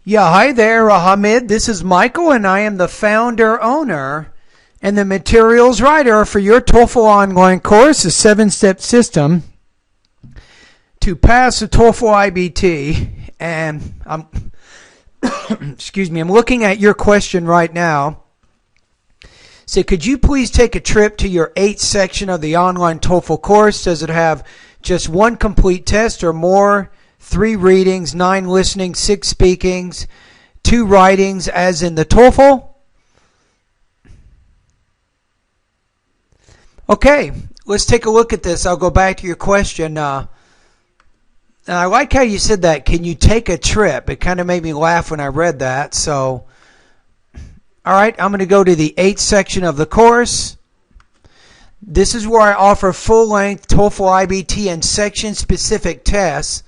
Yeah, hi there, Hamid. This is Michael, and I am the founder, owner, and the materials writer for your TOEFL online course, a 7-step system to pass the TOEFL iBT. And excuse me, I'm looking at your question right now. So could you please take a trip to your 8th section of the online TOEFL course? Does it have just one complete test or more? 3 readings, 9 listening, 6 speakings, 2 writings as in the TOEFL? Okay, let's take a look at this. I'll go back to your question. And I like how you said that. Can you take a trip? It kind of made me laugh when I read that. So, all right, I'm going to go to the 8th section of the course. This is where I offer full-length TOEFL iBT and section-specific tests.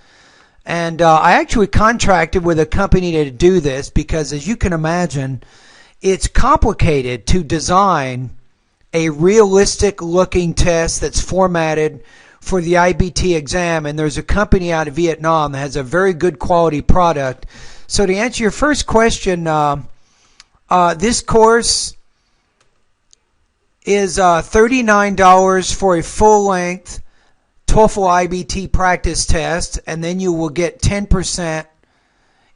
And I actually contracted with a company to do this because, as you can imagine, it's complicated to design a realistic looking test that's formatted for the iBT exam. And there's a company out of Vietnam that has a very good quality product. So to answer your first question, this course is $39 for a full-length TOEFL iBT practice test, and then you will get 10%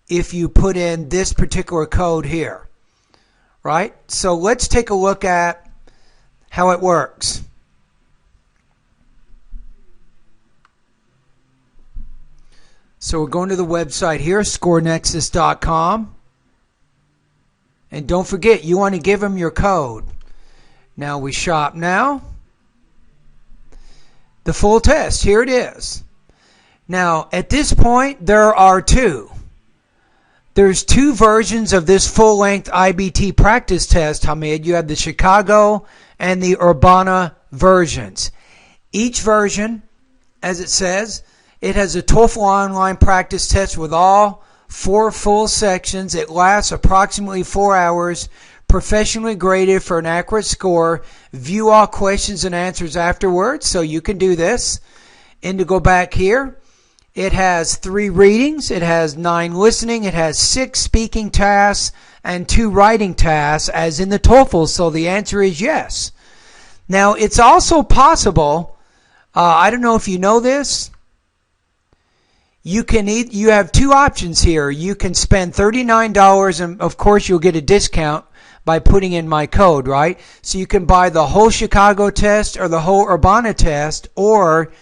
if you put in this particular code here, right? So let's take a look at how it works. So we're going to the website here, scorenexus.com, and don't forget, you want to give them your code. Now we shop now. The full test, here it is. Now, at this point, there are 2. There's 2 versions of this full-length iBT practice test, Hamid. You have the Chicago and the Urbana versions. Each version, as it says, it has a TOEFL online practice test with all 4 full sections. It lasts approximately 4 hours. Professionally graded for an accurate score. View all questions and answers afterwards, so you can do this. And to go back here, it has 3 readings, it has 9 listening, it has 6 speaking tasks, and 2 writing tasks, as in the TOEFL, so the answer is yes. Now, it's also possible, I don't know if you know this, you have 2 options here. You can spend $39, and of course you'll get a discount by putting in my code, right? So you can buy the whole Chicago test or the whole Urbana test, or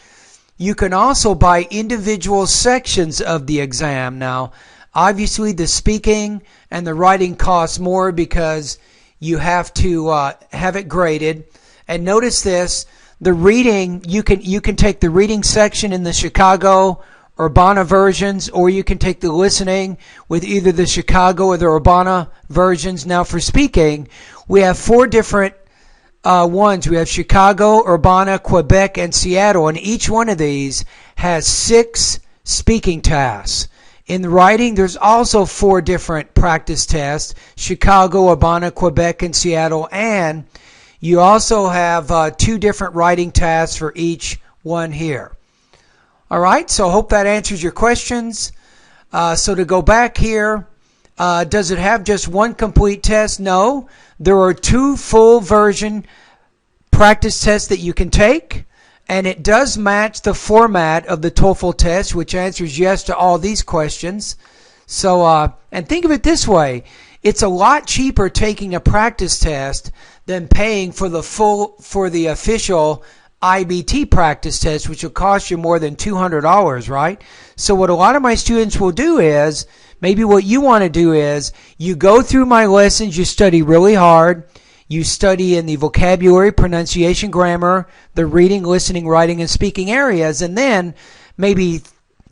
you can also buy individual sections of the exam. Now, obviously the speaking and the writing costs more because you have to have it graded. And notice this, the reading, you can take the reading section in the Chicago Urbana versions, or you can take the listening with either the Chicago or the Urbana versions. Now for speaking, we have 4 different ones. We have Chicago, Urbana, Quebec, and Seattle, and each one of these has 6 speaking tasks. In the writing, there's also 4 different practice tests: Chicago, Urbana, Quebec, and Seattle, and you also have 2 different writing tasks for each one here. All right, so I hope that answers your questions. So to go back here, does it have just one complete test? No. There are 2 full version practice tests that you can take, and it does match the format of the TOEFL test, which answers yes to all these questions. So, and think of it this way. It's a lot cheaper taking a practice test than paying for the official iBT practice test, which will cost you more than $200, right? So what a lot of my students will do is, maybe what you want to do is, you go through my lessons, you study really hard, you study in the vocabulary, pronunciation, grammar, the reading, listening, writing, and speaking areas, and then maybe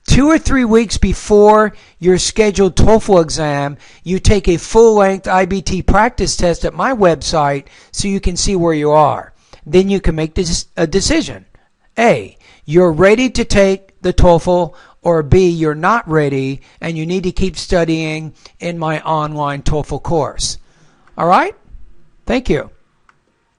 2 or 3 weeks before your scheduled TOEFL exam, you take a full-length iBT practice test at my website so you can see where you are. Then you can make a decision. A, you're ready to take the TOEFL, or B, you're not ready and you need to keep studying in my online TOEFL course. All right? Thank you.